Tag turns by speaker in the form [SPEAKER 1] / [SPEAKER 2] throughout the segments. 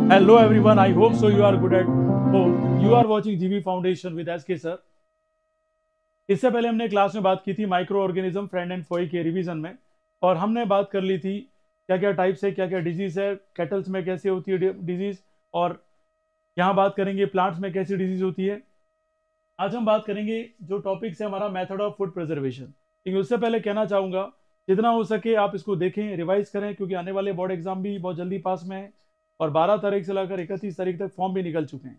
[SPEAKER 1] Hello everyone, I hope so you are good at home. You are watching GV Foundation with SK sir. इससे पहले हमने class में बात की थी micro organism friend and Foy के रिवीजन में, और हमने बात कर ली थी क्या क्या टाइप्स है, क्या क्या डिजीज है, कैटल्स में कैसे होती है डिजीज, और यहाँ बात करेंगे प्लांट्स में कैसी डिजीज होती है। आज हम बात करेंगे जो टॉपिक है हमारा मेथड ऑफ फूड प्रिजर्वेशन। लेकिन उससे पहले कहना चाहूँगा जितना हो सके आप इसको देखें, रिवाइज करें, क्योंकि आने वाले बोर्ड एग्जाम भी बहुत जल्दी पास में है और 12 तारीख से लेकर 31 तारीख तक फॉर्म भी निकल चुके हैं।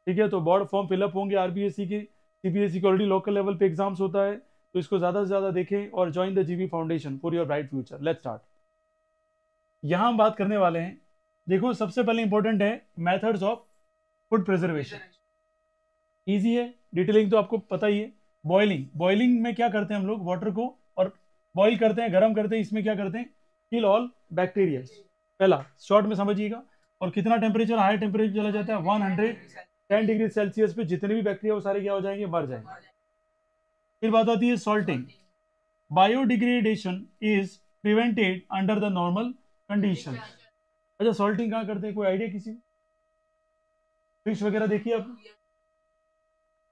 [SPEAKER 1] ठीक है, तो बोर्ड फॉर्म फिलअप होंगे आरबीएससी की, सीबीएसई की ऑलरेडी लोकल लेवल पे एग्जाम्स होता है, तो इसको ज़्यादा से ज़्यादा देखें और ज्वाइन द जीवी foundation for your bright future. Let's start. यहाँ हम बात करने वाले हैं, देखो सबसे पहले इंपॉर्टेंट है methods of food preservation. Easy है, डिटेलिंग तो आपको पता ही है। बॉइलिंग, बॉइलिंग में क्या करते हैं हम लोग, वाटर को और बॉईल करते हैं, गर्म करते हैं। इसमें क्या करते हैं, किल ऑल बैक्टीरिया। पहला शॉर्ट में समझिएगा। और कितना टेम्परेचर, हाई टेम्परेचर चला जाता है 110 डिग्री सेल्सियस पे, जितने भी बैक्टीरिया वो सारे क्या हो जाएंगे, मर जाएंगे। फिर बात आती है salting. Biodegradation is prevented under the normal condition. अच्छा, सॉल्टिंग कहाँ करते हैं, कोई आइडिया किसी को? फिश वगैरह देखिए आप,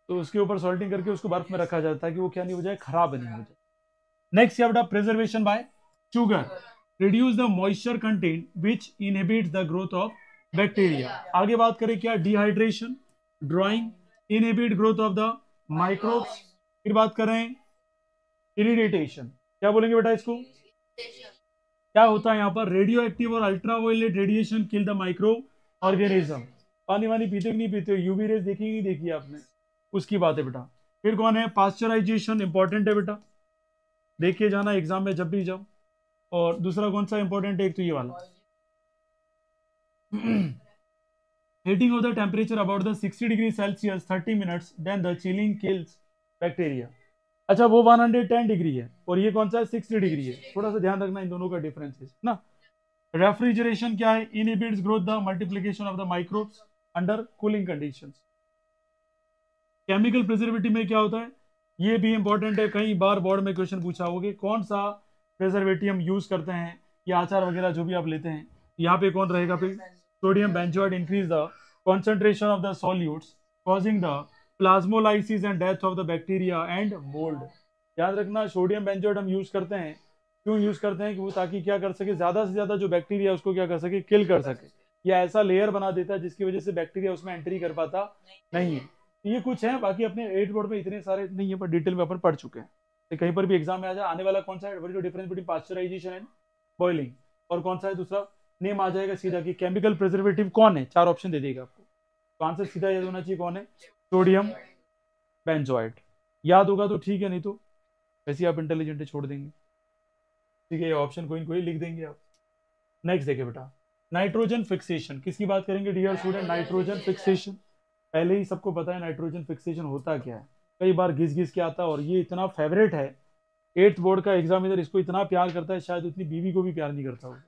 [SPEAKER 1] तो उसके ऊपर सॉल्टिंग करके उसको बर्फ में रखा जाता है कि वो क्या नहीं हो जाए, खराब नहीं हो जाए। नेक्स्ट क्या बेटा, preservation bye sugar. Reduce the moisture content which inhibits the growth of bacteria. आगे बात करें क्या, dehydration, drawing, inhibit growth of the microbes. फिर बात करें इरिटेशन, क्या बोलेंगे बेटा इसको, क्या होता है यहाँ पर, रेडियो एक्टिव और ultraviolet radiation kill the micro organism. पानी वानी पीते कि नहीं पीते, यूवी रेज देखी नहीं देखी आपने, उसकी बात है बेटा। फिर कौन है, पास्चराइजेशन, इंपॉर्टेंट है बेटा, देखिए जाना एग्जाम में जब भी जाओ। और दूसरा कौन सा इंपॉर्टेंट है, एक तो ये वाला heating of the temperature about the 60 degree Celsius 30 minutes, then the chilling kills bacteria. अच्छा, वो 110 डिग्री है और ये कौन सा है, 60 डिग्री है। थोड़ा सा ध्यान रखना इन दोनों का डिफरेंस है ना। रेफ्रिजरेशन क्या है, inhibits growth the multiplication of the microbes under cooling conditions. Chemical preservative में क्या होता है, ये भी इंपॉर्टेंट है, कई बार बोर्ड में क्वेश्चन पूछा होगा, कौन सा प्रिजर्वेटिव हम यूज करते हैं या अचार वगैरह जो भी आप लेते हैं, यहाँ पे कौन रहेगा, फिर sodium benzoate increase the concentration of the solutes causing the plasmolysis and death of the bacteria and mould. याद रखना, सोडियम बेंजोएट हम यूज करते हैं, क्यों यूज करते हैं कि वो ताकि क्या कर सके, ज्यादा से ज्यादा जो बैक्टीरिया उसको क्या कर सके, किल कर सके, या ऐसा लेयर बना देता है जिसकी वजह से बैक्टीरिया उसमें एंट्री कर पाता नहीं है। ये कुछ है, बाकी अपने 8 बोर्ड में इतने सारे नहीं है, पर डिटेल में अपन पढ़ चुके हैं, तो कहीं पर भी एग्जाम में आ जाए आने वाला कौन सा है, जो difference between pasteurisation and boiling, और कौन सा है दूसरा, नेम आ जाएगा सीधा कि केमिकल प्रिजर्वेटिव कौन है, 4 ऑप्शन दे देगा आपको, तो आंसर सीधा याद होना चाहिए कौन है, सोडियम बेंजोएट। याद होगा तो ठीक है, नहीं तो वैसे आप इंटेलिजेंट छोड़ देंगे। ठीक है, ये ऑप्शन कोई कोई लिख देंगे आप। नेक्स्ट देखिए बेटा, नाइट्रोजन फिक्सेशन, किसकी बात करेंगे डियर स्टूडेंट, नाइट्रोजन फिक्सेशन। पहले ही सबको पता है नाइट्रोजन फिक्सेशन होता क्या है, कई बार घिस घिस के आता है, और ये इतना फेवरेट है 8th बोर्ड का एग्जामिनर, इसको इतना प्यार करता है, शायद उतनी बीवी को भी प्यार नहीं करता होगा।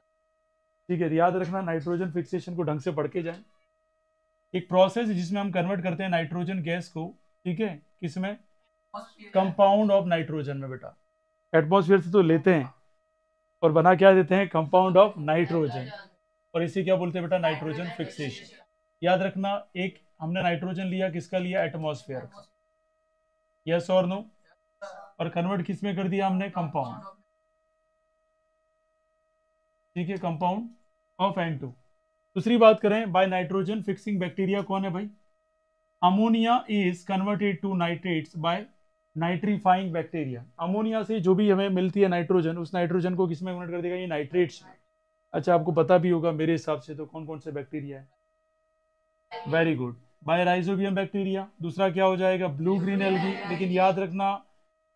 [SPEAKER 1] ठीक है, याद रखना, नाइट्रोजन फिक्सेशन को ढंग से पढ़ के जाए। एक प्रोसेस जिसमें हम कन्वर्ट करते हैं नाइट्रोजन गैस को, ठीक है, किसमें, कंपाउंड ऑफ नाइट्रोजन में बेटा। एटमॉस्फेयर से तो लेते हैं और बना क्या देते हैं, कंपाउंड ऑफ नाइट्रोजन, और इसे क्या बोलते हैं बेटा, नाइट्रोजन फिक्सेशन। याद रखना, एक हमने नाइट्रोजन लिया, किसका लिया, एटमॉस्फेयर का, यस और नो, और कन्वर्ट किस में कर दिया हमने, कंपाउंड। ठीक है, कंपाउंड ऑफ N2। दूसरी बात करें, बाय नाइट्रोजन फिक्सिंग बैक्टीरिया कौन है भाई, ammonia is converted to nitrates by nitrifying bacteria. Ammonia से जो भी हमें मिलती है नाइट्रोजन, उस नाइट्रोजन को किसमें कन्वर्ट कर देगा, ये नाइट्रेट्स में। अच्छा, आपको पता भी होगा मेरे हिसाब से तो कौन कौन से बैक्टीरिया है, very good, by rhizobium bacteria. दूसरा क्या हो जाएगा, ब्लू ग्रीन एल्गी। लेकिन याद रखना,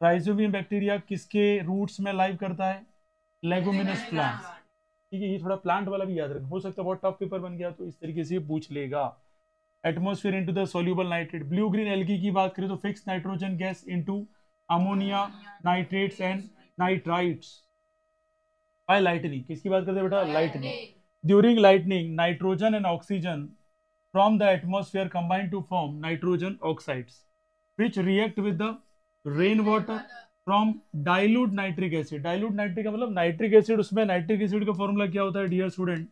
[SPEAKER 1] राइजोबियम बैक्टीरिया किसके रूट्स में लाइव करता है, लेगुमिनस प्लांट्स। ठीक है, ये थोड़ा प्लांट वाला भी याद रखना, हो सकता है बहुत टफ पेपर बन गया तो इस तरीके से पूछ लेगा। Atmosphere into the soluble nitrate. Blue green algae की बात करें तो fix nitrogen gas into ammonia, nitrates and nitrites by lightning. किसकी बात करते हैं बेटा, lightning. During lightning nitrogen and oxygen from the atmosphere combine to form nitrogen oxides which react with the rainwater from dilute nitric acid। dilute nitric का मतलब nitric acid, उसमें nitric acid का formula क्या होता है dear student,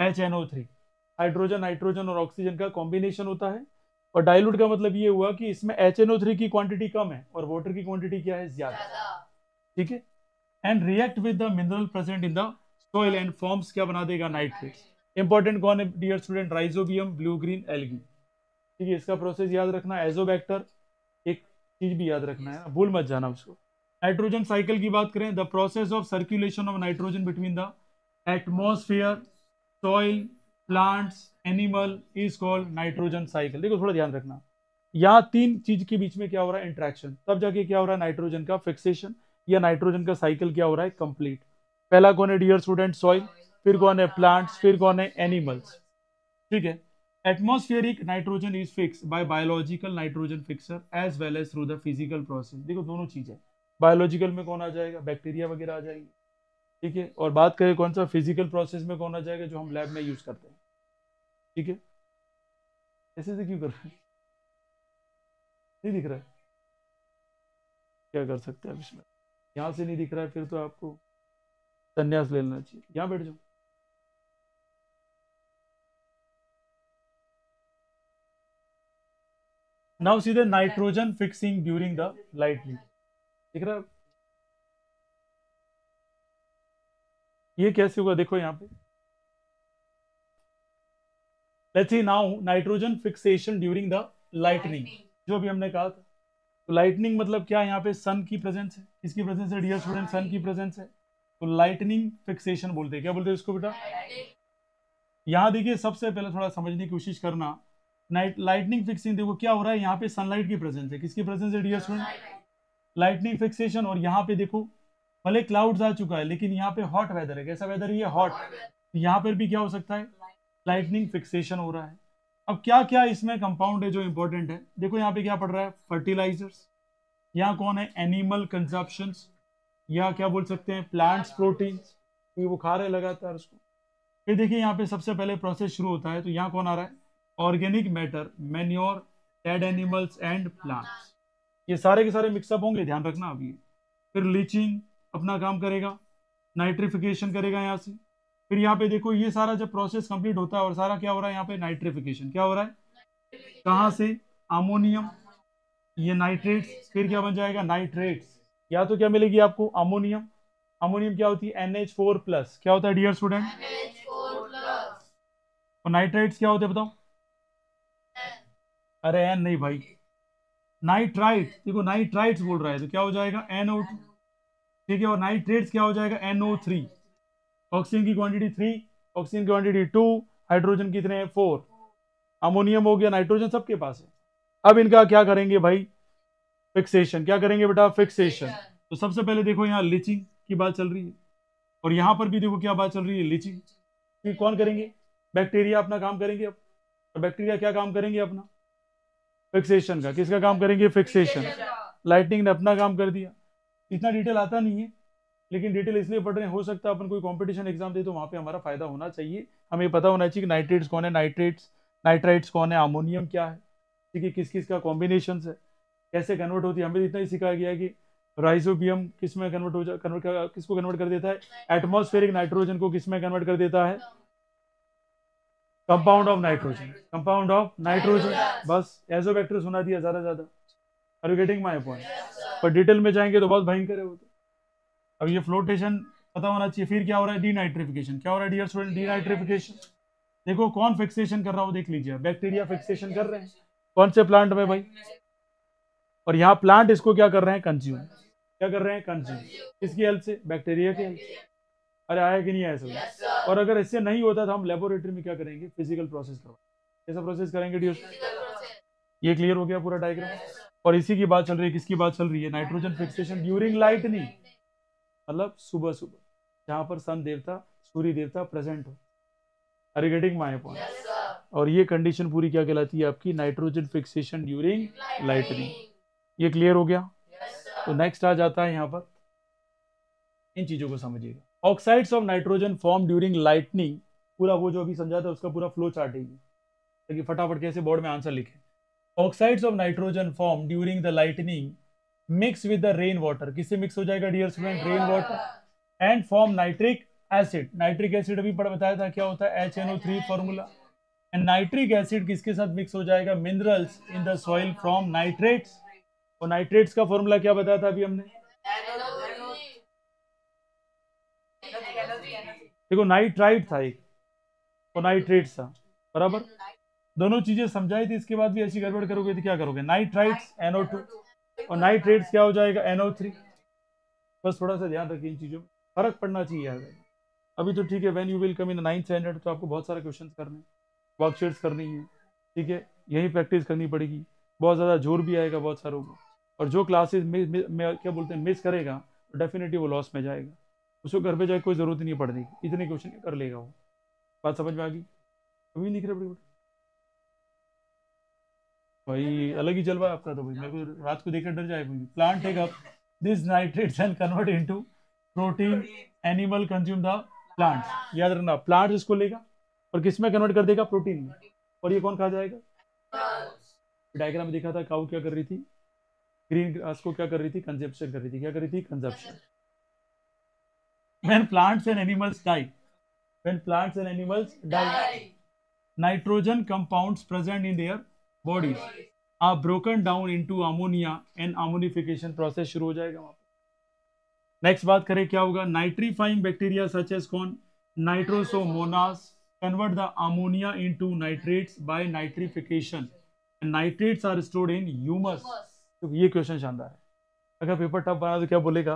[SPEAKER 1] HNO3, hydrogen nitrogen और oxygen का combination होता है। और डाइल्यूट का मतलब ये हुआ कि इसमें HNO3 की क्वांटिटी कम है और वाटर की क्वांटिटी क्या है, ज्यादा। ठीक है। And react with the mineral present in the soil and forms क्या बना देगा, नाइट्रेट्स। इंपॉर्टेंट कौन है dear student, rhizobium, blue green algae. ठीक है, इसका प्रोसेस याद रखना। एजोबैक्टर, एक चीज भी याद रखना है, भूल मत जाना उसको। नाइट्रोजन साइकिल की बात करें, the process of circulation of nitrogen between the atmosphere, soil, plants, animal is called nitrogen cycle. देखो थोड़ा ध्यान रखना, यहाँ तीन चीज के बीच में क्या हो रहा है, इंट्रैक्शन, तब जाके क्या हो रहा है, नाइट्रोजन का फिक्सेशन या नाइट्रोजन का साइकिल क्या हो रहा है, कंप्लीट। पहला कौन है डियर स्टूडेंट, सॉइल, फिर कौन है प्लांट्स, फिर कौन है एनिमल्स। ठीक है। Atmospheric nitrogen is fix by biological nitrogen fixer as well as through the physical process. देखो दोनों चीज है, बायोलॉजिकल में कौन आ जाएगा, बैक्टीरिया वगैरह आ जाएंगे। ठीक है, और बात करें कौन सा फिजिकल प्रोसेस में कौन आ जाएगा, जो हम लैब में यूज करते हैं। ठीक है, ऐसे से क्यों कर रहे हैं, नहीं दिख रहा है, क्या कर सकते हैं अब इसमें, यहाँ से नहीं दिख रहा है फिर तो आपको संन्यास ले लेना चाहिए। यहाँ बैठ जाओ। Now see the nitrogen fixing during the lightning, दिख रहा है ये कैसे होगा, देखो यहाँ पे। Let's see now nitrogen fixation during the lightning, जो भी हमने कहा था। तो लाइटनिंग मतलब क्या है, यहाँ पे सन की प्रेजेंस है, किसकी प्रेजेंस है डियर स्टूडेंट, सन की प्रेजेंस है, तो लाइटनिंग फिक्सेशन बोलते हैं। क्या बोलते हैं इसको बेटा, यहाँ देखिए सबसे पहले थोड़ा समझने की कोशिश करना। लाइटनिंग फिक्सिंग देखो क्या हो रहा है, यहाँ पे सनलाइट की प्रेजेंस है, किसकी प्रेजेंस है डियर स्टूडेंट, लाइटनिंग फिक्सेशन। और यहाँ पे देखो भले क्लाउड्स आ चुका है लेकिन यहाँ पे हॉट वेदर है, कैसा वेदर है ये, हॉट। यहाँ पर भी क्या हो सकता है, लाइटनिंग फिक्सेशन हो रहा है। अब क्या क्या इसमें कंपाउंड है जो इंपॉर्टेंट है, देखो यहाँ पे क्या पड़ रहा है, फर्टिलाइजर्स, यहाँ कौन है, एनिमल कंजप्शन, या क्या बोल सकते हैं प्लांट्स प्रोटीन, ये बुखार है लगातार उसको। फिर देखिए यहाँ पे सबसे पहले प्रोसेस शुरू होता है, तो यहाँ कौन आ रहा है, organic matter, manure, dead animals and plants, ये सारे के सारे मिक्सअप होंगे, ध्यान रखना अभी। फिर लीचिंग अपना काम करेगा, नाइट्रिफिकेशन करेगा यहाँ से। फिर यहाँ पे देखो ये सारा जब प्रोसेस कंप्लीट होता है और सारा क्या हो रहा है, यहाँ पे नाइट्रिफिकेशन क्या हो रहा है, कहाँ से, अमोनियम, ये नाइट्रेट्स, फिर क्या बन जाएगा, नाइट्रेट्स, या तो क्या मिलेगी आपको, अमोनियम। अमोनियम क्या होती है, NH4+, क्या होता है डियर स्टूडेंट, और नाइट्रेट्स क्या होते हैं बताओ, अरे एन नहीं भाई, नाइट्राइट, देखो नाइट्राइट्स बोल रहा है तो क्या हो जाएगा, NO2। ठीक है, और नाइट्रेट्स क्या हो जाएगा, NO3। ऑक्सीजन की क्वांटिटी 3, ऑक्सीजन की क्वांटिटी 2, हाइड्रोजन कितने हैं 4, अमोनियम हो गया, नाइट्रोजन सबके पास है। अब इनका क्या करेंगे भाई, फिक्सेशन, क्या करेंगे बेटा, फिक्सेशन। तो सबसे पहले देखो यहाँ लीचिंग की बात चल रही है, और यहाँ पर भी देखो क्या बात चल रही है, लीचिंग। फिर कौन करेंगे, बैक्टीरिया अपना काम करेंगे अब। तो बैक्टीरिया क्या काम करेंगे अपना, फिक्सेशन का, किसका काम करेंगे, फिक्सेशन। लाइटनिंग ने अपना काम कर दिया। इतना डिटेल आता नहीं है लेकिन डिटेल इसलिए पढ़ रहे हैं, हो सकता है अपन कोई कंपटीशन एग्जाम दे तो वहाँ पे हमारा फायदा होना चाहिए, हमें पता होना चाहिए कि नाइट्रेट्स कौन है, नाइट्राइट्स कौन है, अमोनियम क्या है, ठीक है, किस किस का कॉम्बिनेशन है, कैसे कन्वर्ट होती है। हमें इतना ही सिखाया गया है कि राइजोबियम किस में कन्वर्ट हो जा किसको कन्वर्ट कर देता है, एटमॉस्फेरिक नाइट्रोजन को किस में कन्वर्ट कर देता है, compound of nitrogen, compound of nitrogen. बस एजोबैक्टर सुना दिया ज्यादा, are you getting my point. पर डिटेल में जाएंगे तो बहुत भयंकर है वो तो। अब ये फ्लोटेशन पता होना चाहिए। फिर क्या हो रहा है, डीनाइट्रिफिकेशन, क्या हो रहा है डियर स्टूडेंट, डीनाइट्रिफिकेशन। देखो कौन फिक्सेशन कर रहा हो, देख लीजिए, बैक्टीरिया फिक्सेशन कर रहे हैं, कौन से प्लांट में भाई, और यहाँ प्लांट इसको क्या कर रहे हैं, कंज्यूम, क्या कर रहे हैं, कंज्यूम, किसकी हेल्प से, बैक्टीरिया की हेल्प से। अरे आया कि नहीं आया सब। और अगर इससे नहीं होता तो हम लेबोरेटरी में क्या करेंगे, फिजिकल प्रोसेस करवा, कैसा प्रोसेस करेंगे डियर, ये क्लियर हो गया पूरा डायग्राम। और इसी की बात चल रही है, किसकी बात चल रही है, नाइट्रोजन फिक्सेशन ड्यूरिंग लाइटनिंग, मतलब सुबह सुबह जहां पर सन देवता, सूर्य देवता प्रेजेंट हो। Are you getting my point. और ये कंडीशन पूरी क्या कहलाती है आपकी, नाइट्रोजन फिक्सेशन ड्यूरिंग लाइटनिंग। ये क्लियर हो गया। तो नेक्स्ट आ जाता है यहाँ पर, इन चीजों को समझिएगा। Oxides of nitrogen form during lightning, पूरा वो जो अभी समझा था उसका पूरा फ्लो चार्ट है, ताकि फटाफट कैसे बोर्ड में आंसर लिखे। Oxides of nitrogen form during the lightning mix with the rain water, किससे मिक्स हो जाएगा dear student, rain water, and form nitric acid, nitric acid अभी बताया था क्या होता है, HNO3 formula. And nitric acid किसके साथ मिक्स हो जाएगा, minerals in the soil from nitrates. और नाइट्रेट्स का फॉर्मूला क्या बताया था अभी हमने, देखो नाइट्राइट था एक और नाइट्रेट था, बराबर, दोनों चीजें समझाई थी, इसके बाद भी ऐसी गड़बड़ करोगे तो क्या करोगे, नाइट्राइट्स NO2 और नाइट्रेट्स क्या हो जाएगा, NO3। बस थोड़ा सा ध्यान रखिए इन चीजों में, फर्क पड़ना चाहिए यार। अभी तो ठीक है, when you will come in 9th standard तो आपको बहुत सारे क्वेश्चंस करने हैं, वर्कशीट्स करनी है, ठीक है, यही प्रैक्टिस करनी पड़ेगी, बहुत ज़्यादा जोर भी आएगा बहुत सारों को। और जो क्लासेस में क्या बोलते हैं मिस करेगा तो डेफिनेटली वो लॉस में जाएगा, उसको घर पे जाए कोई ज़रूरत नहीं पड़ने की, इतने क्वेश्चन कर लेगा वो। बात समझ में आ गई, अभी नहीं कर रहे भाई, अलग ही जलवा है आपका तो भाई, मेरे को रात को देखकर डर जाए भाई। Plant take up this nitrates and convert into protein, animal consume the plant, याद रखना प्लांट इसको लेगा और किस में कन्वर्ट कर देगा, प्रोटीन में, और ये कौन खा जाएगा, डायग्राम में देखा था काऊ क्या कर रही थी, ग्रीन ग्रास को क्या कर रही थी, कंजप्शन कर रही थी, क्या कर रही थी, consumption. when plants and animals die, nitrogen compounds present in their bodies are broken down into ammonia and ammonification process शुरू हो जाएगा वहां पर। नेक्स्ट बात करें क्या होगा, नाइट्रीफाइंग बैक्टीरिया सच एज कौन, Nitrosomonas convert the ammonia into nitrates by nitrification and nitrates are stored in humus। तो ये क्वेश्चन शानदार है, अगर पेपर टफ बना तो क्या बोलेगा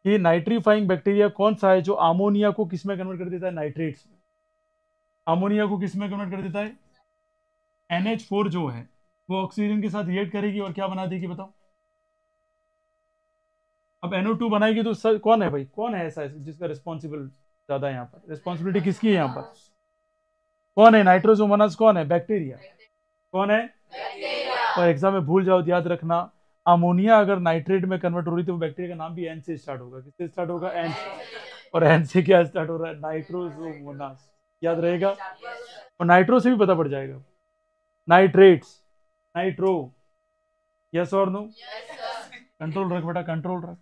[SPEAKER 1] कि नाइट्रीफाइंग बैक्टीरिया कौन सा है जो अमोनिया को किस में कन्वर्ट कर देता है, नाइट्रेट्स में। अमोनिया को किस में कन्वर्ट कर देता है, NH4 जो है वो ऑक्सीजन के साथ रिएक्ट करेगी और क्या बना देगी बताओ। अब NO2 बनाएगी तो कौन है भाई, कौन है ऐसा जिसका रिस्पॉन्सिबल ज्यादा है यहाँ पर, रिस्पॉन्सिबिलिटी किसकी है यहाँ पर, कौन है, नाइट्रोसोमोनास कौन है, बैक्टीरिया, कौन है, और एग्जाम में भूल जाओ, याद रखना अमोनिया अगर नाइट्रेट में कन्वर्ट हो रही तो वो बैक्टीरिया का नाम भी N से स्टार्ट होगा, किससे स्टार्ट होगा, N, और N से क्या स्टार्ट हो रहा है, नाइट्रोसोमोनास, याद रहेगा। और नाइट्रो से भी पता पड़ जाएगा, नाइट्रेट्स, नाइट्रो, यस और नो, कंट्रोल रख बेटा, कंट्रोल रख।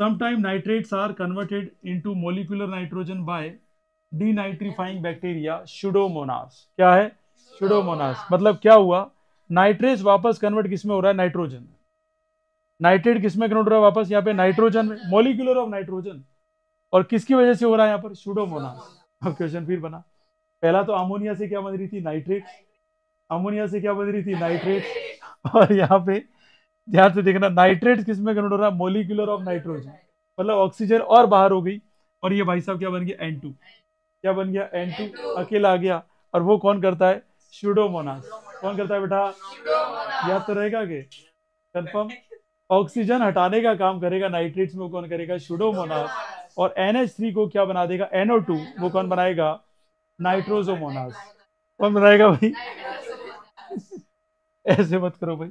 [SPEAKER 1] Sometime nitrates are converted into molecular nitrogen by denitrifying bacteria pseudomonas. क्या है, सुडोमोनास, मतलब क्या हुआ, नाइट्रेट्स वापस कन्वर्ट किस में हो रहा है, नाइट्रोजन, नाइट्रेट किस में कन्वर्ट हो रहा है वापस, यहाँ पे नाइट्रोजन में, मोलिकुलर ऑफ नाइट्रोजन, और किसकी वजह से हो रहा है यहाँ पर, सुडोमोनास। अब क्वेश्चन फिर बना, पहला तो अमोनिया से क्या बन रही थी, नाइट्रेट, अमोनिया से क्या बन रही थी, नाइट्रेट, और यहाँ पे ध्यान से देखना नाइट्रेट किस में कन्वर्ट हो रहा है, मोलिकुलर ऑफ नाइट्रोजन, मतलब ऑक्सीजन और बाहर हो गई, और ये भाई साहब क्या बन गया, N2, क्या बन गया, N2 अकेला आ गया, और वो कौन करता है, सुडोमोनास, कौन करता है बेटा, याद तो रहेगा कि कंफर्म, ऑक्सीजन हटाने का काम करेगा नाइट्रेट्स में, कौन करेगा, सुडोमोनास, और NH3 को क्या बना देगा, NO2, वो कौन बनाएगा, नाइट्रोसोमोनास, कौन बनाएगा भाई ऐसे मत करो भाई।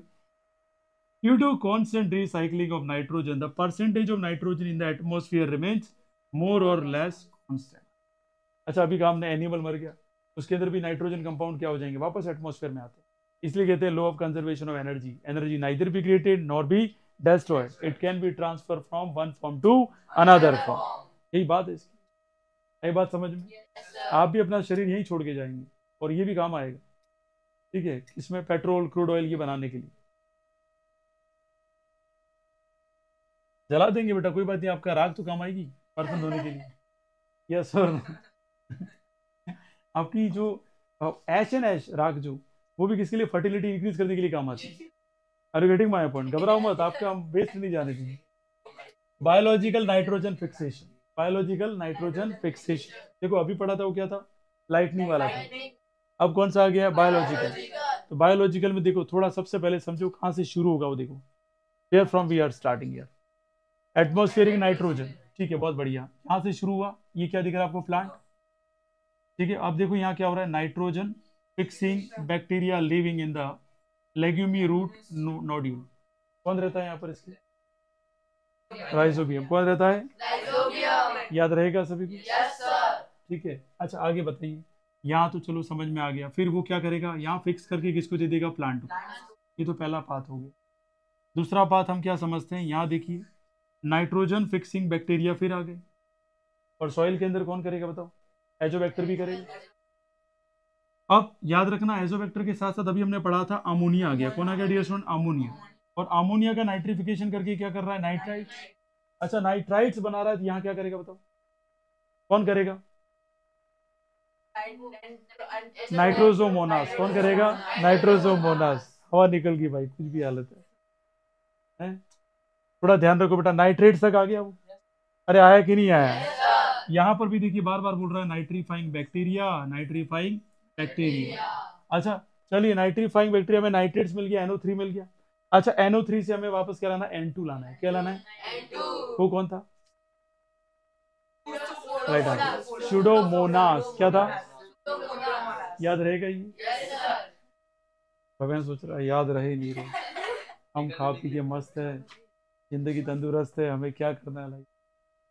[SPEAKER 1] Due to constant recycling of nitrogen, the percentage of nitrogen in the atmosphere remains more or less constant। अच्छा अभी काम ने एनिमल मर गया, उसके अंदर भी नाइट्रोजन कंपाउंड क्या हो जाएंगे, वापस एटमॉस्फेयर में आते हैं, इसलिए कहते हैं law of conservation of energy, energy neither be created nor be destroyed, it can be transferred from one form to another form। यही बात है इसकी, यही बात समझ में, आप भी अपना शरीर यही छोड़ के जाएंगे और ये भी काम आएगा, ठीक है, इसमें पेट्रोल क्रूड ऑयल की बनाने के लिए जला देंगे बेटा, कोई बात नहीं, आपका राख तो काम आएगी बर्तन धोने के लिए, यस सर आपकी जो ऐश एंड ऐश राख जो, वो भी किसके लिए, फर्टिलिटी इंक्रीज करने के लिए काम आती है। Are you getting my point, घबराओ मत, आपका वेस्ट नहीं जाने चाहिए। Biological nitrogen fixation, biological nitrogen fixation, देखो अभी पढ़ा था वो क्या था, लाइटनिंग वाला था, अब कौन सा आ गया, बायोलॉजिकल। तो बायोलॉजिकल में देखो थोड़ा सबसे पहले समझो कहाँ से शुरू होगा वो, देखो here from we are starting here, atmospheric nitrogen, ठीक है, बहुत बढ़िया, यहाँ से शुरू हुआ, ये क्या दिख रहा है आपको, प्लांट, ठीक है। अब देखो यहाँ क्या हो रहा है, nitrogen fixing bacteria living in the legume root nodule, कौन रहता है यहाँ पर इसके, राइजोबियम, कौन रहता है, याद रहेगा सभी को, ठीक है। अच्छा आगे बताइए, यहाँ तो चलो समझ में आ गया, फिर वो क्या करेगा, यहाँ फिक्स करके किसको दे देगा, प्लांट को, ये तो पहला पाथ हो गया। दूसरा पाथ हम क्या समझते हैं, यहाँ देखिए नाइट्रोजन फिक्सिंग बैक्टीरिया फिर आ गए, और सॉइल के अंदर कौन करेगा बताओ? एजोबैक्टर भी करेगा। अब याद रखना एजोबैक्टर के साथ साथ अभी हमने पढ़ा था अमोनिया आ गया। कौन आ गया डियर स्टूडेंट? अमोनिया। और अमोनिया का नाइट्रिफिकेशन करके क्या कर रहा है? नाइट्राइट। अच्छा नाइट्राइट्स बना रहा है तो यहाँ क्या करेगा बताओ? कौन करेगा? नाइट्रोजोमोनास। कौन करेगा? नाइट्रोजोमोनास। हवा निकल गई भाई, कुछ भी हालत है? थोड़ा ध्यान रखो बेटा, नाइट्रेट तक आ गया वो? अरे आया कि नहीं आया? यहाँ पर भी देखिए बार बार बोल रहा है नाइट्रीफाइंग बैक्टीरिया, नाइट्रीफाइंग बैक्टीरिया। अच्छा चलिए, नाइट्रीफाइंग बैक्टीरिया में नाइट्रेट्स मिल गया, NO3 मिल गया। अच्छा NO3 से हमें वापस क्या लाना है? N2 लाना है। क्या लाना है? वो कौन था? Right answer, Pseudomonas. क्या था? याद रहेगा ये? भगवान सोच रहा है याद रहे नहीं रहे, हम खा पी के मस्त है, जिंदगी तंदुरुस्त है, हमें क्या करना है? लाइक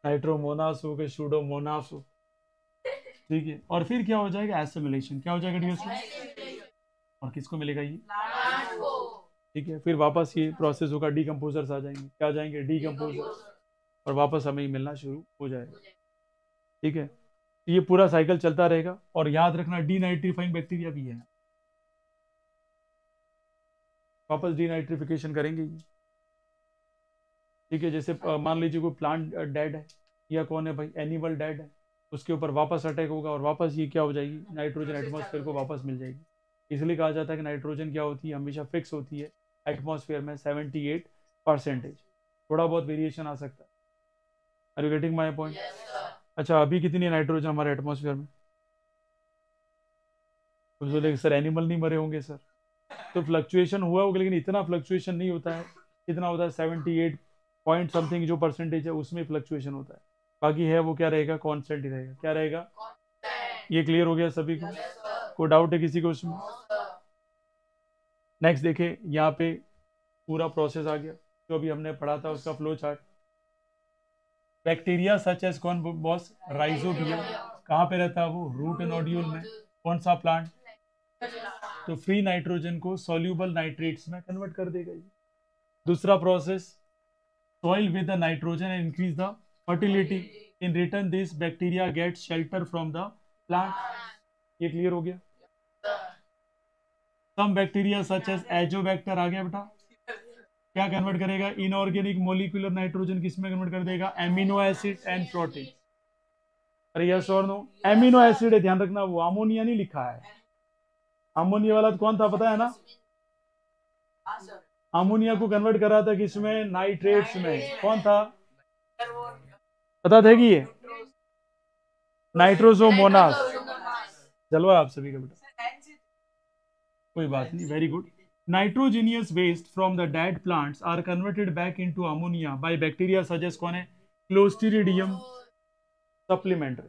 [SPEAKER 1] नाइट्रोमोनास हो के स्यूडोमोनास हो, ठीक है। और फिर क्या हो जाएगा? एसिमिलेशन। क्या हो जाएगा डियर? और किसको मिलेगा ये? ठीक है। फिर वापस ये प्रोसेस होगा, डीकम्पोजर्स आ जाएंगे। क्या आ जाएंगे? डीकम्पोजर्स। और वापस हमें मिलना शुरू हो जाएगा, ठीक है। ये पूरा साइकिल चलता रहेगा। और याद रखना डीनाइट्रीफाइंग बैक्टीरिया भी है, वापस डीनाइट्रिफिकेशन करेंगे ये, ठीक है। जैसे मान लीजिए कोई प्लांट डेड है या कौन है भाई, एनिमल डेड है, उसके ऊपर वापस अटैक होगा और वापस ये क्या हो जाएगी? नाइट्रोजन एटमॉस्फेयर को वापस मिल जाएगी। इसलिए कहा जाता है कि नाइट्रोजन क्या होती है? हमेशा फिक्स होती है एटमॉस्फेयर में 78%। थोड़ा बहुत वेरिएशन आ सकता है। Are you getting my point? अच्छा अभी कितनी है नाइट्रोजन हमारे एटमॉस्फेयर में? कुछ बोले सर एनिमल नहीं मरे होंगे सर। तो फ्लक्चुएशन हुआ होगा, लेकिन इतना फ्लक्चुएशन नहीं होता है। कितना होता है? 78 पॉइंट समथिंग जो परसेंटेज है उसमें फ्लक्चुएशन होता है। बाकी है वो क्या रहेगा? कांस्टेंट ही रहेगा। क्या रहेगा? ये क्लियर हो गया सभी को? कोई डाउट है किसी को उसमें? नेक्स्ट देखे, यहाँ पे पूरा प्रोसेस आ गया जो अभी हमने पढ़ा था, उसका flow chart. Bacteria such as कौन बॉस? राइजोबियम। कहाँ पे रहता है वो? रूट नोड्यूल में। कौन सा प्लांट? तो फ्री नाइट्रोजन को सॉल्यूबल नाइट्रेट्स में कन्वर्ट कर देगा ये। दूसरा process, soil with the nitrogen and increase the fertility. In return, this bacteria gets shelter from the plant. ये क्लियर हो गया? Some bacteria such as Azobacter आ गया बेटा, क्या कन्वर्ट करेगा? इनऑर्गेनिक मोलिकुलर नाइट्रोजन किस में कन्वर्ट कर देगा? Amino acid and protein. अरे यस और नो? एमिनो एसिड है, ध्यान रखना, वो अमोनिया नहीं लिखा है। अमोनिया वाला तो कौन था पता है ना? अमोनिया को कन्वर्ट करा था किसमें? नाइट्रेट्स में। कौन था पता था कि ये? नाइट्रोजोमोनास। जलवा आप सभी का बेटा, कोई बात नहीं, very good. Nitrogenous waste from the dead plants are converted back into ammonia by bacteria such as कौन है? Clostridium supplementary.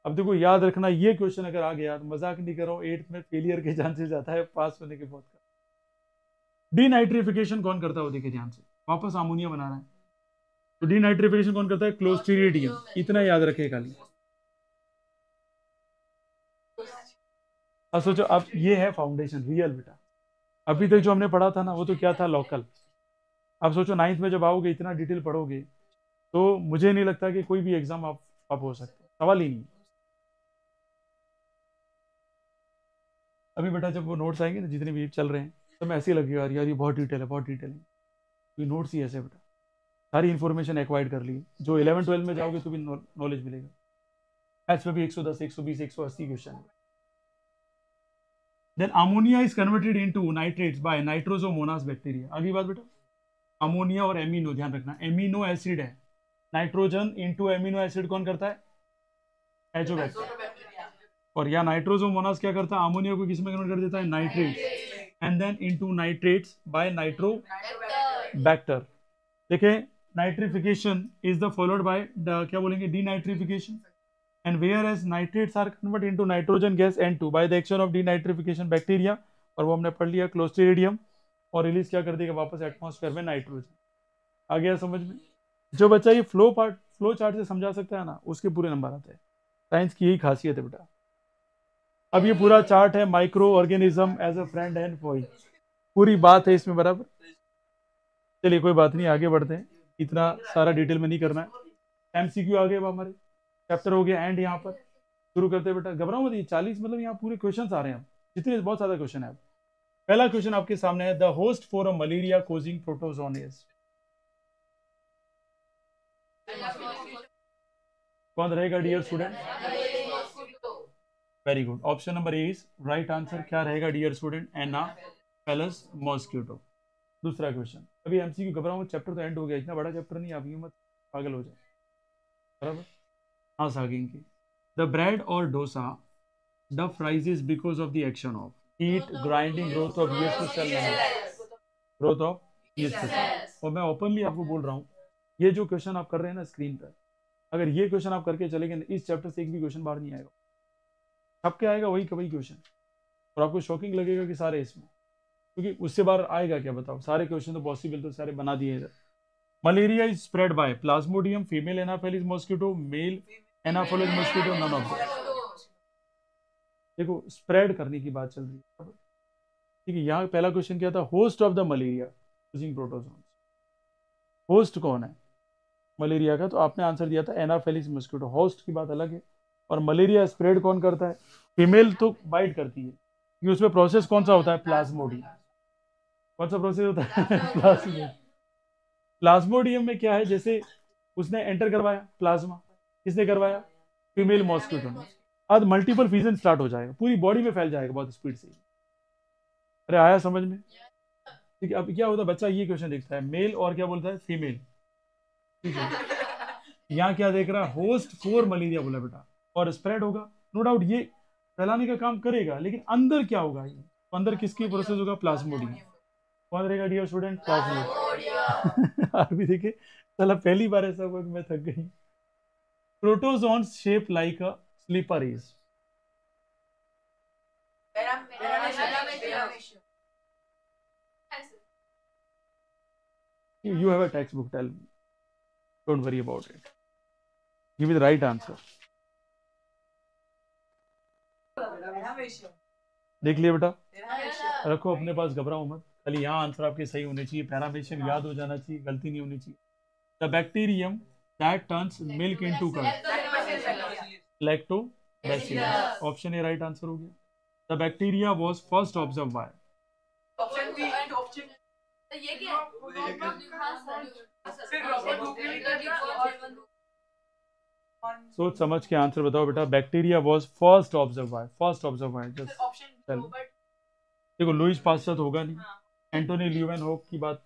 [SPEAKER 1] अब देखो याद रखना, ये क्वेश्चन अगर आ गया तो मजाक नहीं कर रहा हूँ, 8th में फेलियर के चांसेस ज्यादा है, पास होने के बहुत कम। डीनाइट्रिफिकेशन कौन करता है वो देखिए ध्यान से, वापस अमोनिया बना रहा है तो डीनाइट्रिफिकेशन कौन करता है? क्लोस्ट्रीडियम। इतना याद रखे खाली। अब सोचो, अब ये है फाउंडेशन रियल बेटा। अभी तक जो हमने पढ़ा था ना वो तो क्या था? लोकल। अब सोचो 9th में जब आओगे इतना डिटेल पढ़ोगे तो मुझे नहीं लगता कि कोई भी एग्जाम आप हो सकते, सवाल ही नहीं। अभी बेटा जब वो नोट्स आएंगे ना जितने भी चल रहे हैं तो मैं ऐसे ही लगेगा यार ये बहुत डिटेल है, बहुत डिटेल है। तो नोट्स ही ऐसे बेटा, सारी इन्फॉर्मेशन एक्वायर्ड कर ली, जो 11-12 में जाओगे तो भी नॉलेज मिलेगा। मैथ्स में भी 110, 120, 180 क्वेश्चन है। Then ammonia is converted into nitrates by nitrosomonas bacteria. अगली बात बेटा, अमोनिया और एमिनो ध्यान रखना, एमिनो एसिड है, नाइट्रोजन इनटू एमिनो एसिड कौन करता है? एजोबैक्टर। और या नाइट्रोसोमोनास क्या करता है? अमोनिया को किस में कन्वर्ट कर देता है? Nitrate. And then into nitrates by nitrobacter. देखें, nitrification is the followed by क्या बोलेंगे? Denitrification. And whereas nitrates are converted into nitrogen gas N2 by the action of denitrification bacteria, और वो हमने पढ़ लिया क्लोस्ट्रीडियम, और रिलीज क्या कर देगा? वापस एटमॉस्फेयर में नाइट्रोजन। आ गया समझ में? जो बच्चा ये फ्लो चार्ट से समझा सकता है ना उसके पूरे नंबर आते हैं। साइंस की यही खासियत है बेटा। अब ये पूरा चार्ट है microorganism as a friend and foe, पूरी बात है इसमें बराबर। चलिए कोई बात नहीं, आगे बढ़ते हैं, इतना सारा डिटेल में नहीं करना है। MCQ आ गए हमारे, चैप्टर हो गया एंड। यहाँ पर शुरू करते हैं बेटा, घबराओ मत, ये 40 मतलब यहाँ पूरे क्वेश्चन आ रहे हैं, जितने बहुत सारे क्वेश्चन है। पहला क्वेश्चन आपके सामने है, the host for a malaria causing protozoan is, कौन रहेगा dear student? Very good, option number A is right answer. क्या रहेगा डियर स्टूडेंट? Anopheles mosquito. दूसरा क्वेश्चन, अभी एमसीक्यू, घबराओ, चैप्टर तो एंड हो गया, इतना बड़ा चैप्टर नहीं, आप यूं मत पागल हो जाए, बराबर। हाँ सागिंग की, द ब्रेड और dosa dough rises because of the action of heat, grinding, growth of yeast cell membrane, growth of yeast cell. और मैं ओपनली आपको बोल रहा हूँ, ये जो क्वेश्चन आप कर रहे हैं ना स्क्रीन पर, अगर ये क्वेश्चन आप करके चलेंगे ना, इस चैप्टर से एक भी क्वेश्चन बाहर नहीं आएगा, सबके आएगा वही का वही क्वेश्चन, और आपको शॉकिंग लगेगा कि सारे इसमें, क्योंकि उससे बाहर आएगा क्या बताओ? सारे क्वेश्चन तो पॉसिबल तो सारे बना दिए इधर। Malaria is spread by plasmodium, female anopheles mosquito, male anopheles mosquito, none of this. देखो स्प्रेड करने की बात चल रही है, ठीक है। यहाँ पहला क्वेश्चन क्या था? Host of the malaria using protozoans, host कौन है मलेरिया का? तो आपने आंसर दिया था एनाफेलिस मॉस्किटो। होस्ट की बात अलग है, और मलेरिया स्प्रेड कौन करता है? फीमेल तो बाइट करती है, क्योंकि उसमें प्रोसेस कौन सा होता है? प्लाज्मोडियम। कौन सा प्रोसेस होता है? प्लाज्मोडियम। प्लाज्मोडियम में क्या है, जैसे उसने एंटर करवाया प्लाज्मा, किसने करवाया? फीमेल मॉस्किटो ने। अब मल्टीपल फ्यूजन स्टार्ट हो जाएगा, पूरी बॉडी में फैल जाएगा बहुत स्पीड से। अरे आया समझ में? ठीक है, अब क्या होता है, बच्चा ये क्वेश्चन देखता है मेल और क्या बोलता है? फीमेल, ठीक है। यहाँ क्या देख रहा है? होस्ट फॉर मलेरिया बोला बेटा, और स्प्रेड होगा, नो डाउट ये फैलाने का काम करेगा, लेकिन अंदर क्या होगा? ये तो अंदर किसकी प्रोसेस होगा? प्लाज्मोडियम। कौन रहेगा डियर स्टूडेंट? प्लाज्मोडियम। आप भी देखिए, चला पहली बार ऐसा हुआ कि मैं थक गई। Protozoans shape like a slipper is, you have a textbook, tell me, don't worry about it, give me the right answer। देख लिया बेटा, रखो अपने पास, घबराओ मत, खाली यहाँ आंसर आपके सही होने चाहिए, पैरामेशियम याद हो जाना चाहिए, गलती नहीं होनी चाहिए। The bacterium that turns milk into curd, lactobacillus, option A right answer हो गया। The bacteria was first observe by, ये क्या है? सोच समझ के आंसर बताओ बेटा। Bacteria was first observe by, first observe by, just चलो। देखो लुईस पास्चर तो होगा नहीं, एंटोनी ल्यूवेनहॉक की बात,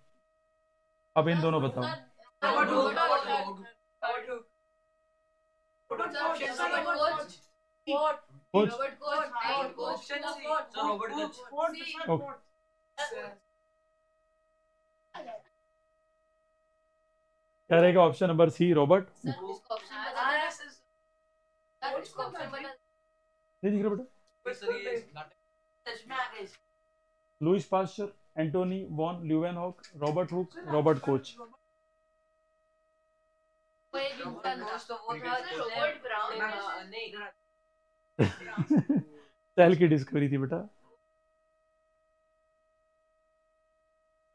[SPEAKER 1] अब इन दोनों बताओ। क्या रहेगा? Option number C, Robert. नहीं दिख रहा बेटा? Louis Pasteur, Antonie von Leeuwenhoek, Robert Hooke, Robert Koch. Cell की डिस्कवरी थी बेटा,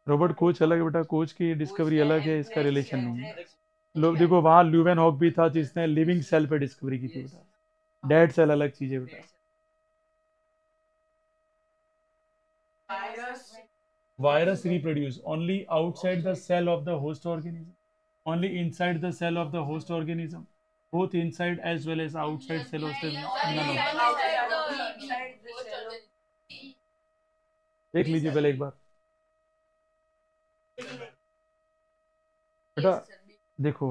[SPEAKER 1] रॉबर्ट कोच अलग है बेटा, कोच की डिस्कवरी अलग है, इसका रिलेशन नहीं है। लोग देखो वहां ल्यूवेनहॉक भी था जिसने लिविंग सेल पे डिस्कवरी की थी बेटा, डेड सेल अलग चीज है बेटा। Virus reproduce only outside the cell of the host organism, only inside the cell of the host organism, both inside as well as outside cell of the none of। देख लीजिए पहले एक बार बेटा, देखो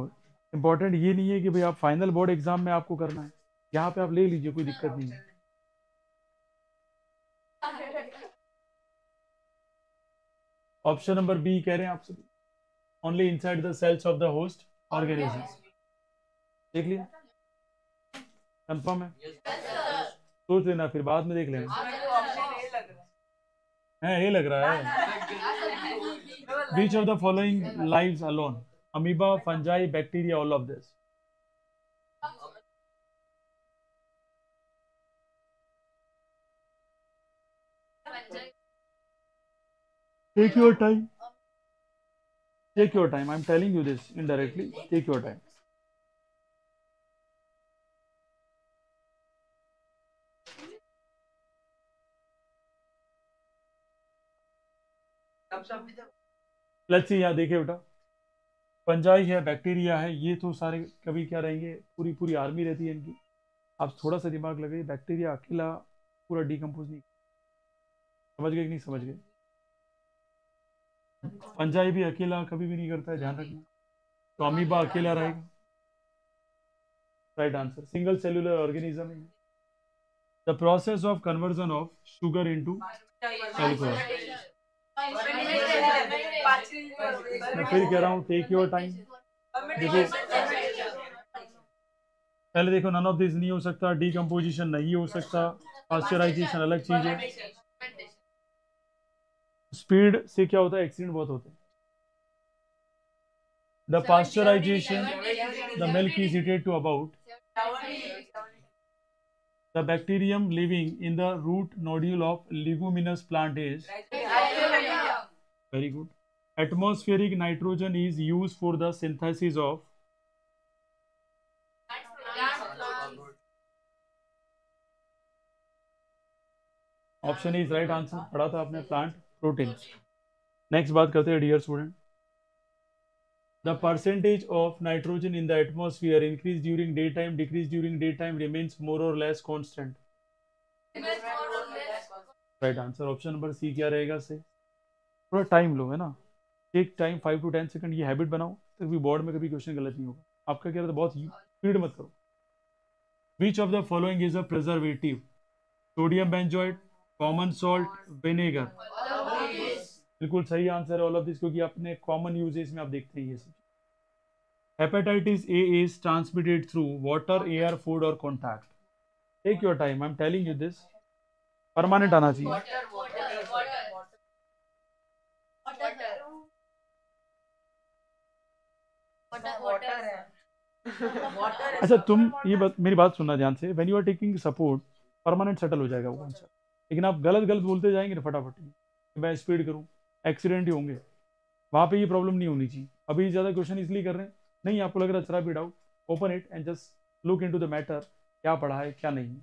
[SPEAKER 1] इंपॉर्टेंट ये नहीं है कि भाई आप फाइनल बोर्ड एग्जाम में आपको करना है, यहाँ पे आप ले लीजिए, कोई दिक्कत नहीं है। ऑप्शन नंबर बी कह रहे हैं आप सभी, only inside the cells of the host organism, देख लिया, कंफर्म है? सोच लेना फिर बाद में देख लेना। है ये लग रहा है। Which of the following lives alone? Amoeba, fungi, bacteria, all of this. Take your time. Take your time. I'm telling you this indirectly. Take your time. Let's see, यहाँ देखिए बेटा, फंजाई है, बैक्टीरिया है, ये तो सारे कभी क्या रहेंगे, पूरी पूरी आर्मी रहती है इनकी। आप थोड़ा सा दिमाग लगाइए, बैक्टीरिया अकेला पूरा डिकम्पोज नहीं, समझ गए कि नहीं समझ गए? फंजाई भी अकेला कभी भी नहीं करता है, ध्यान रखना। तो अमीबा अकेला रहेगा, right answer. Single cellular organism है। The process of conversion of sugar into alcohol. मैं फिर कह रहा हूँ, टेक योर टाइम। देखो पहले देखो, नन ऑफ दिस नहीं हो सकता, डीकम्पोजिशन नहीं हो सकता, पास्चराइजेशन अलग चीज है। स्पीड से क्या होता है, एक्सीडेंट बहुत होते हैं। The pasteurisation, the milk is heated to about, the bacterium living in the root nodule of leguminous plant is, very good. Atmospheric nitrogen is used for the synthesis of, option is right answer, पढ़ा था आपने, plant protein. Next बात करते हैं dear student, the percentage of nitrogen in the atmosphere increase during day time, decrease during day time, remains more और less constant. Right answer, option number C क्या रहेगा से। थोड़ा टाइम लो, है ना, टेक टाइम, 5 to 10 सेकंड, ये habit बनाओ, तभी बोर्ड में कभी क्वेश्चन गलत नहीं होगा। आपका क्या रहता है, बहुत स्पीड मत करो। विच of the following is a preservative, sodium benzoate, common salt, vinegar. बिल्कुल सही आंसर है ऑल ऑफ दिस, क्योंकि अपने कॉमन यूजेस में आप देखते हैं ये सब। Hepatitis A is transmitted through water, air, food और contact. Take your time, I am telling you this, permanent आना चाहिए। अच्छा तुम ये मेरी बात सुनना ध्यान से, when you are taking support, permanent settle हो जाएगा वो आंसर। लेकिन आप गलत गलत बोलते जाएंगे ना फटाफट, मैं स्पीड करूँ, एक्सीडेंट ही होंगे, वहां पे ये प्रॉब्लम नहीं होनी चाहिए। अभी ज़्यादा क्वेश्चन इसलिए कर रहे हैं, नहीं आपको लग रहा है चला भी doubt, open it and just look into the matter, क्या पढ़ा है क्या नहीं,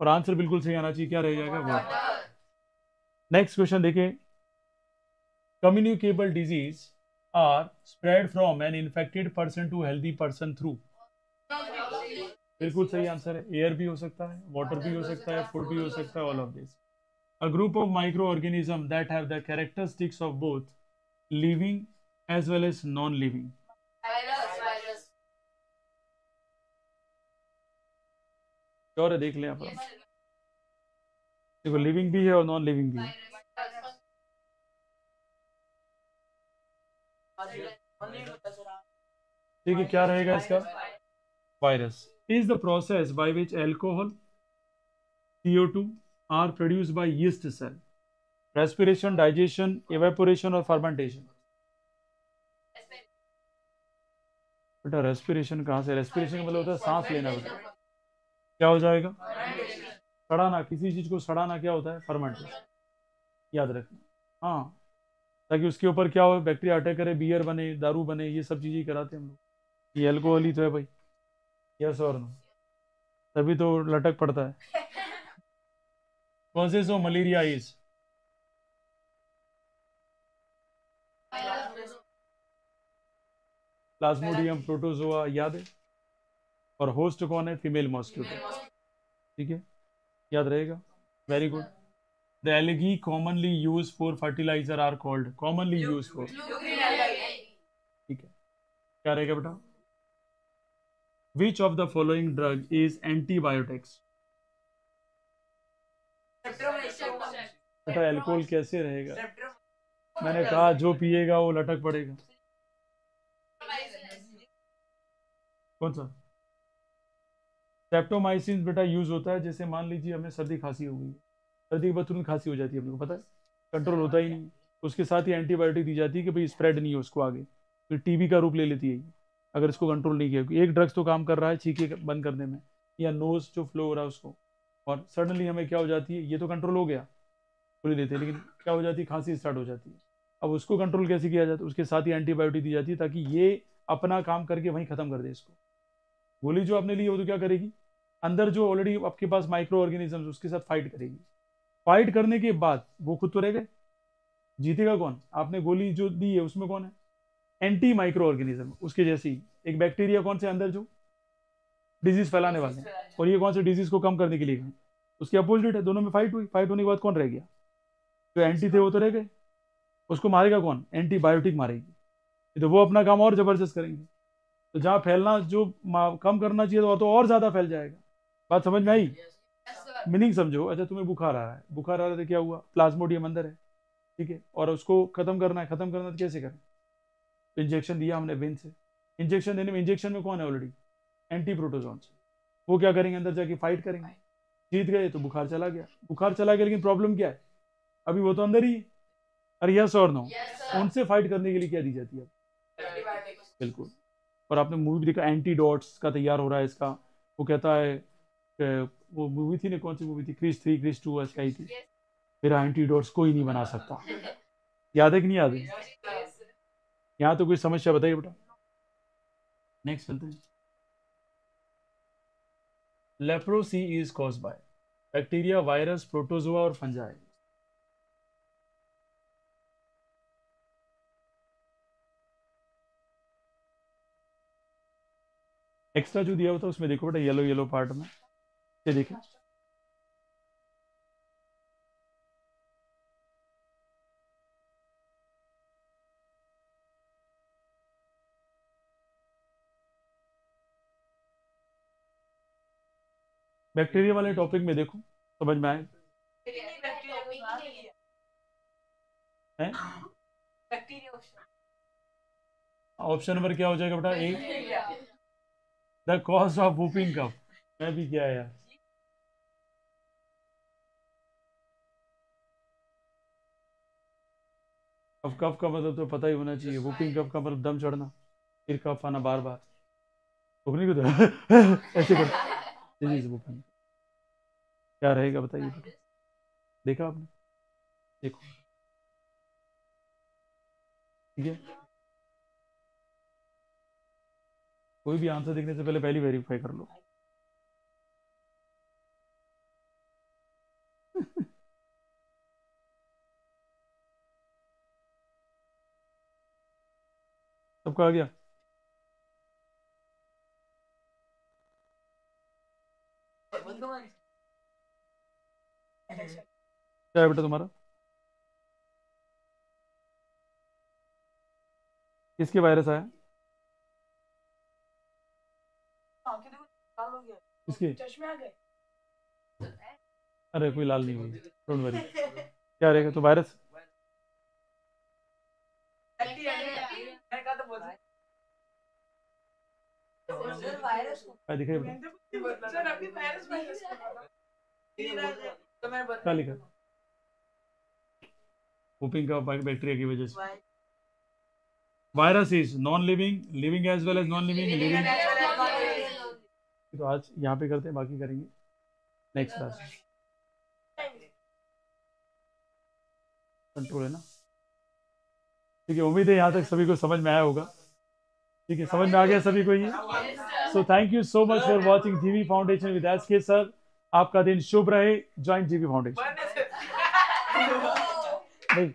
[SPEAKER 1] और आंसर बिल्कुल सही आना चाहिए। क्या रह जाएगा वो। नेक्स्ट क्वेश्चन देखिए, communicable disease are spread from an infected person to healthy person through. बिल्कुल सही आंसर है, एयर भी हो सकता है, वाटर भी हो सकता है, फूड भी हो सकता है, all of this. A group of micro organism that have the characteristics of both living as well as non living. और है, देख लें आप, देखो लिविंग भी है और नॉन लिविंग भी है। ठीक है, क्या रहेगा इसका, virus. Is the process by which alcohol, CO2 are produce by yeast cell. Respiration, digestion, evaporation और फर्मेंटेशन। बेटा रेस्पिरेशन कहाँ से, रेस्पिरेशन का मतलब होता है सांस लेना बेटा, क्या हो जाएगा, सड़ाना, किसी चीज को सड़ाना क्या होता है, फर्मेंटेशन, याद रखना। हाँ, ताकि उसके ऊपर क्या हो, बैक्टीरिया अटैक करे, बियर बने, दारू बने, ये सब चीजें कराते हैं हम लोग। ये अल्कोहल ही तो है भाई, यस और नो, तभी तो लटक पड़ता है। Causes of malaria is, Plasmodium, protozoa, याद है, और होस्ट कौन है, फीमेल मॉस्किटो। ठीक है, याद रहेगा, very good. The algae commonly use for fertiliser are called, commonly use for, ठीक है, क्या रहेगा बेटा, which of the following drug is antibiotics. बेटा एल्कोहल कैसे रहेगा, मैंने कहा जो पिएगा वो लटक पड़ेगा। कौन सा, स्ट्रेप्टोमाइसिन बेटा यूज होता है, जैसे मान लीजिए हमें सर्दी खांसी हो गई, सर्दी के बाद तुरंत खांसी हो जाती है, अपने को पता है, कंट्रोल होता ही नहीं, उसके साथ ही एंटीबायोटिक दी जाती है कि भाई स्प्रेड नहीं हो उसको आगे, फिर टीबी का रूप ले लेती है अगर इसको कंट्रोल नहीं किया। एक ड्रग्स तो काम कर रहा है छींके बंद करने में, या नोज जो फ्लो हो रहा है उसको, और सडनली हमें क्या हो जाती है, ये तो कंट्रोल हो गया, खुली देते हैं, लेकिन क्या हो जाती है, खांसी स्टार्ट हो जाती है। अब उसको कंट्रोल कैसे किया जाता है, उसके साथ ही एंटीबायोटिक दी जाती है, ताकि ये अपना काम करके वहीं खत्म कर दे इसको। गोली जो आपने ली वो तो क्या करेगी, अंदर जो ऑलरेडी आपके पास माइक्रो ऑर्गेनिज्म उसके साथ फाइट करेगी, फाइट करने के बाद वो खुद तो रह गए, जीतेगा कौन? आपने गोली जो दी है उसमें कौन है? एंटी माइक्रो ऑर्गेनिज्म, उसके जैसी एक बैक्टीरिया कौन से अंदर जो डिजीज फैलाने वाले हैं, और ये कौन से डिजीज को कम करने के लिए गए, उसके अपोजिट है। दोनों में फाइट हुई, फाइट होने के बाद कौन रह गया? जो एंटी थे वो तो रह गए, उसको मारेगा कौन? एंटीबायोटिक मारेगी। तो वो अपना काम और जबरदस्त करेंगे। तो जहाँ फैलना जो कम करना चाहिए तो और ज्यादा फैल जाएगा। बात समझ में आई? मीनिंग समझो। अच्छा, तुम्हें बुखार आ रहा है, बुखार आ रहा है तो क्या हुआ? प्लाज्मोडियम अंदर है, ठीक है, और उसको खत्म करना है। खत्म करना तो कैसे करें? तो इंजेक्शन दिया हमने वेन से। इंजेक्शन देने में, इंजेक्शन में कौन है ऑलरेडी? Anti protozoans. वो क्या करेंगे? अंदर जाके फाइट करेंगे। जीत गए तो बुखार चला गया। बुखार चला गया, लेकिन प्रॉब्लम क्या है? अभी वो तो अंदर ही है। अरे यस और नो? उनसे फाइट करने के लिए क्या दी जाती है? बिल्कुल। और आपने मूवी भी देखा, एंटीडोट्स का तैयार हो रहा है इसका। वो कहता है वो मूवी थी ना, कौन सी मूवी थी? क्रिस 3 क्रिस 2 आज आई थी। मेरा एंटीडोट्स कोई नहीं बना सकता। याद है कि नहीं याद है? यहाँ तो कोई समस्या बताइए बेटा। नेक्स्ट चलते हैं। Leprosy is caused by bacteria, virus, protozoa और फंजाई। एक्स्ट्रा जो दिया होता है उसमें देखो बेटा, येलो येलो पार्ट में, ये देखिए। बैक्टीरिया वाले टॉपिक में देखो, समझ में आए? हैं? ऑप्शन नंबर क्या हो जाएगा बेटा? A, the cause of whooping cough. मैं भी क्या है यार। अब कफ का मतलब तो पता ही होना चाहिए। वूपिंग कफ का मतलब दम चढ़ना, फिर कफ आना बार बार। वूपिंग को तो ऐसे कर, डिजीज वूपिंग। क्या रहेगा बताइए बेटा? देखा आपने? देखो, ठीक है। कोई भी आंसर देखने से पहले पहली वेरीफाई कर लो। सबका आ गया? क्या है बेटा तुम्हारा? किसके वायरस आया? किसके? अरे कोई लाल नहीं हुई, डोंट वरी। क्या रहेगा तो? वायरस। क्या दिखाई बेटा? क्या लिखा? वूपिंग कफ बैक्टीरिया की वजह से। Virus is non living, living as well as non living, living. तो आज यहाँ पे करते हैं, बाकी करेंगे नेक्स्ट क्लास। कंट्रोल है ना? ठीक है, उम्मीद है यहाँ तक सभी को समझ में आया होगा। ठीक है, समझ में आ गया सभी को ये? So thank you so much for watching जीवी फाउंडेशन विद एसके सर। आपका दिन शुभ रहे। ज्वाइन जीवी फाउंडेशन। नहीं